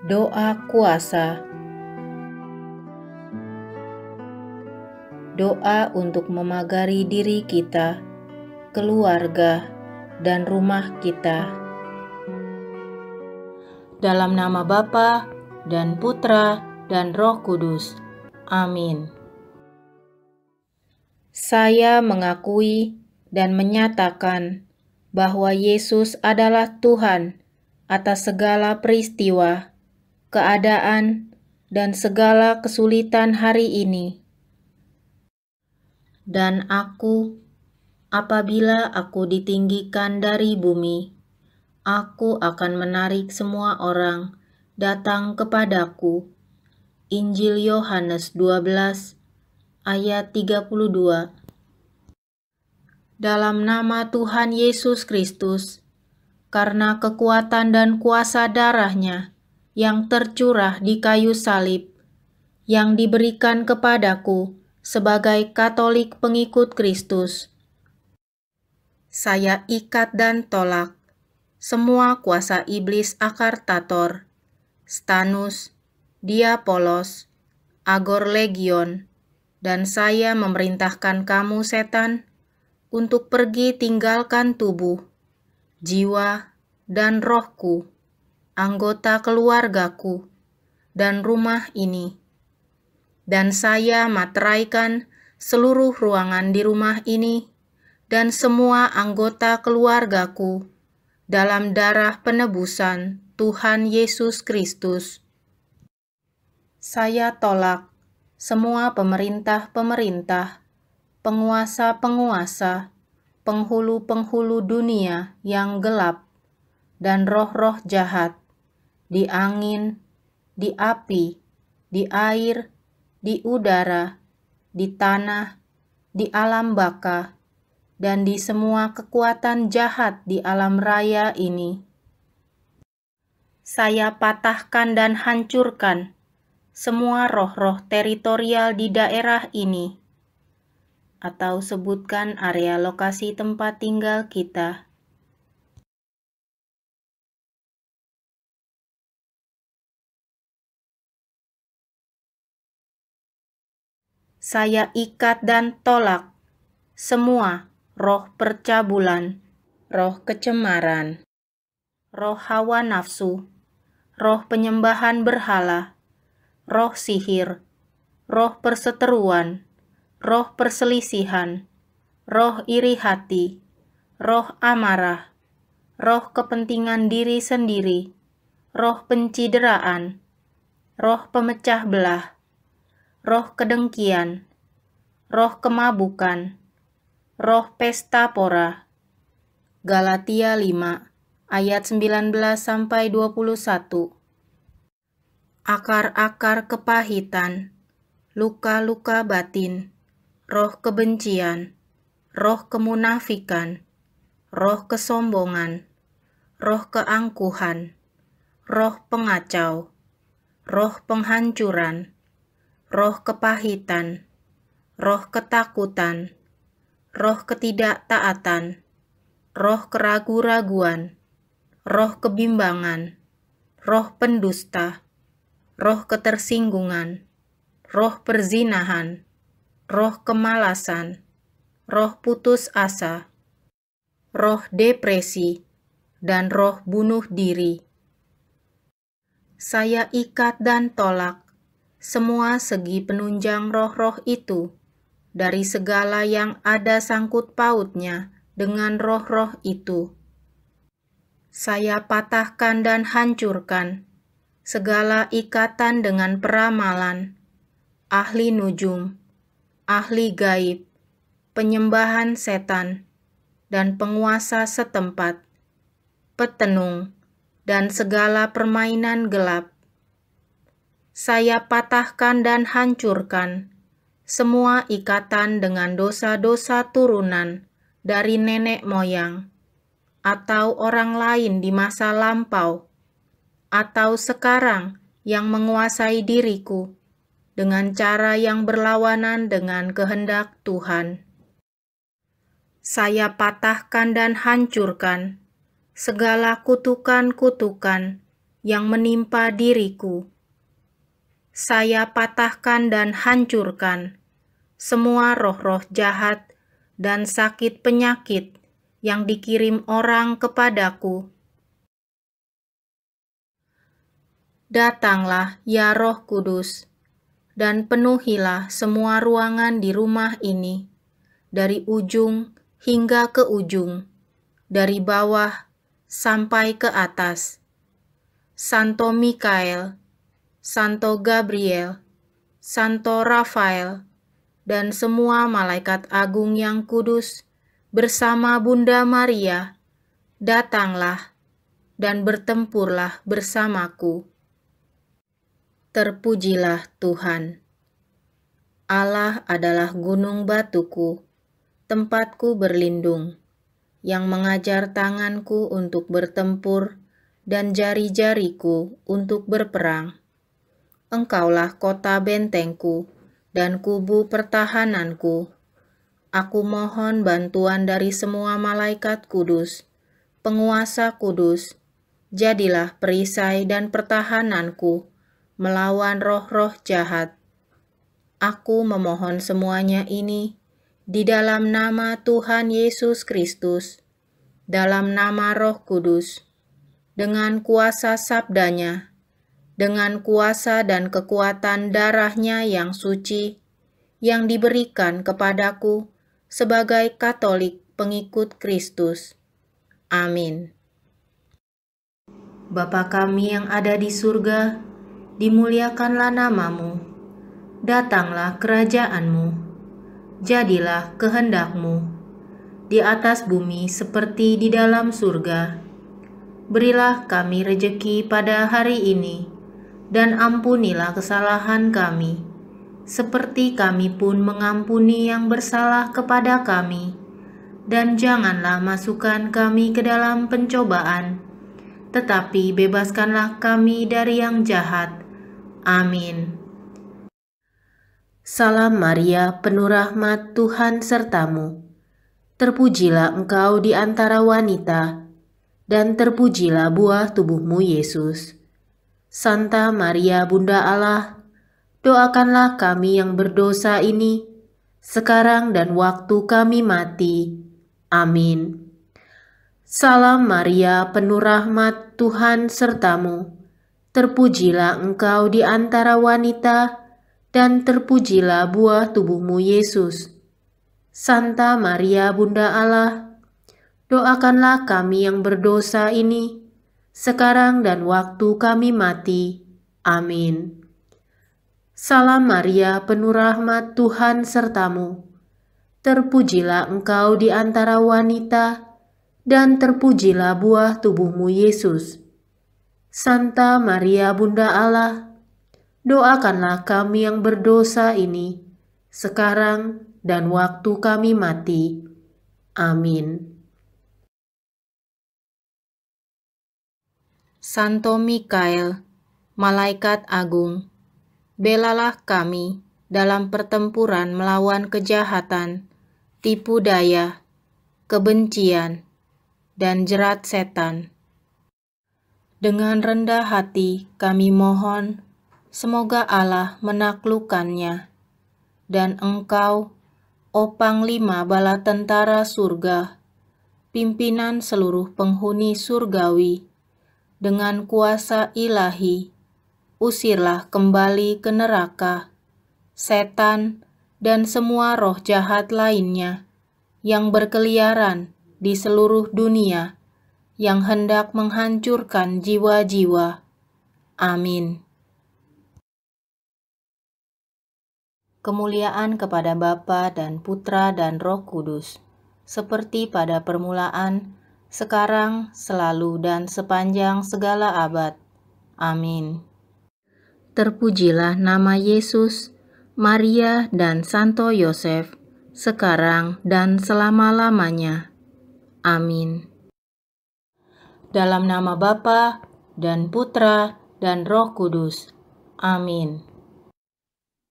Doa kuasa. Doa untuk memagari diri kita, keluarga, dan rumah kita. Dalam nama Bapa dan Putra dan Roh Kudus. Amin. Saya mengakui dan menyatakan bahwa Yesus adalah Tuhan atas segala peristiwa, keadaan, dan segala kesulitan hari ini. Dan apabila aku ditinggikan dari bumi, aku akan menarik semua orang datang kepadaku. Injil Yohanes 12 ayat 32. Dalam nama Tuhan Yesus Kristus, karena kekuatan dan kuasa darah-Nya yang tercurah di kayu salib, yang diberikan kepadaku sebagai Katolik pengikut Kristus, saya ikat dan tolak semua kuasa iblis Akartator, Stanus, Diapolos, Agor Legion, dan saya memerintahkan kamu setan untuk pergi tinggalkan tubuh, jiwa, dan rohku, anggota keluargaku, dan rumah ini. Dan saya materaikan seluruh ruangan di rumah ini dan semua anggota keluargaku dalam darah penebusan Tuhan Yesus Kristus. Saya tolak semua pemerintah-pemerintah, penguasa-penguasa, penghulu-penghulu dunia yang gelap, dan roh-roh jahat di angin, di api, di air, di udara, di tanah, di alam baka, dan di semua kekuatan jahat di alam raya ini. Saya patahkan dan hancurkan semua roh-roh teritorial di daerah ini, atau sebutkan area lokasi tempat tinggal kita. Saya ikat dan tolak semua roh percabulan, roh kecemaran, roh hawa nafsu, roh penyembahan berhala, roh sihir, roh perseteruan, roh perselisihan, roh iri hati, roh amarah, roh kepentingan diri sendiri, roh pencideraan, roh pemecah belah, roh kedengkian, roh kemabukan, roh pesta pora. Galatia 5 ayat 19-21. Akar-akar kepahitan, luka-luka batin, roh kebencian, roh kemunafikan, roh kesombongan, roh keangkuhan, roh pengacau, roh penghancuran, roh kepahitan, roh ketakutan, roh ketidaktaatan, roh keragu-raguan, roh kebimbangan, roh pendusta, roh ketersinggungan, roh perzinahan, roh kemalasan, roh putus asa, roh depresi, dan roh bunuh diri. Saya ikat dan tolak semua segi penunjang roh-roh itu dari segala yang ada sangkut pautnya dengan roh-roh itu. Saya patahkan dan hancurkan segala ikatan dengan peramalan, ahli nujum, ahli gaib, penyembahan setan, dan penguasa setempat, petenung, dan segala permainan gelap. Saya patahkan dan hancurkan semua ikatan dengan dosa-dosa turunan dari nenek moyang, atau orang lain di masa lampau, atau sekarang yang menguasai diriku dengan cara yang berlawanan dengan kehendak Tuhan. Saya patahkan dan hancurkan segala kutukan-kutukan yang menimpa diriku. Saya patahkan dan hancurkan semua roh-roh jahat dan sakit penyakit yang dikirim orang kepadaku. Datanglah ya Roh Kudus, dan penuhilah semua ruangan di rumah ini, dari ujung hingga ke ujung, dari bawah sampai ke atas. Santo Mikael, Santo Gabriel, Santo Rafael, dan semua malaikat agung yang kudus bersama Bunda Maria, datanglah dan bertempurlah bersamaku. Terpujilah Tuhan. Allah adalah gunung batuku, tempatku berlindung, yang mengajar tanganku untuk bertempur dan jari-jariku untuk berperang. Engkaulah kota bentengku dan kubu pertahananku. Aku mohon bantuan dari semua malaikat kudus, penguasa kudus. Jadilah perisai dan pertahananku melawan roh-roh jahat. Aku memohon semuanya ini di dalam nama Tuhan Yesus Kristus, dalam nama Roh Kudus, dengan kuasa sabdanya, dengan kuasa dan kekuatan darahnya yang suci, yang diberikan kepadaku sebagai Katolik pengikut Kristus. Amin. Bapa kami yang ada di surga, dimuliakanlah namamu, datanglah kerajaanmu, jadilah kehendakmu, di atas bumi seperti di dalam surga. Berilah kami rejeki pada hari ini, dan ampunilah kesalahan kami, seperti kami pun mengampuni yang bersalah kepada kami. Dan janganlah masukkan kami ke dalam pencobaan, tetapi bebaskanlah kami dari yang jahat. Amin. Salam Maria, penuh rahmat, Tuhan sertamu. Terpujilah engkau di antara wanita, dan terpujilah buah tubuhmu Yesus. Santa Maria Bunda Allah, doakanlah kami yang berdosa ini, sekarang dan waktu kami mati. Amin. Salam Maria, penuh rahmat, Tuhan sertamu. Terpujilah engkau di antara wanita, dan terpujilah buah tubuhmu Yesus. Santa Maria Bunda Allah, doakanlah kami yang berdosa ini, sekarang dan waktu kami mati. Amin. Salam Maria, penuh rahmat, Tuhan sertamu. Terpujilah engkau di antara wanita, dan terpujilah buah tubuhmu Yesus. Santa Maria Bunda Allah, doakanlah kami yang berdosa ini, sekarang dan waktu kami mati. Amin. Santo Mikael, malaikat agung, belalah kami dalam pertempuran melawan kejahatan, tipu daya, kebencian, dan jerat setan. Dengan rendah hati kami mohon, semoga Allah menaklukkannya. Dan engkau, o Panglima bala tentara surga, pimpinan seluruh penghuni surgawi, dengan kuasa ilahi, usirlah kembali ke neraka setan dan semua roh jahat lainnya yang berkeliaran di seluruh dunia, yang hendak menghancurkan jiwa-jiwa. Amin. Kemuliaan kepada Bapa dan Putra dan Roh Kudus, seperti pada permulaan, sekarang, selalu, dan sepanjang segala abad. Amin. Terpujilah nama Yesus, Maria, dan Santo Yosef, sekarang dan selama-lamanya. Amin. Dalam nama Bapa dan Putra dan Roh Kudus. Amin.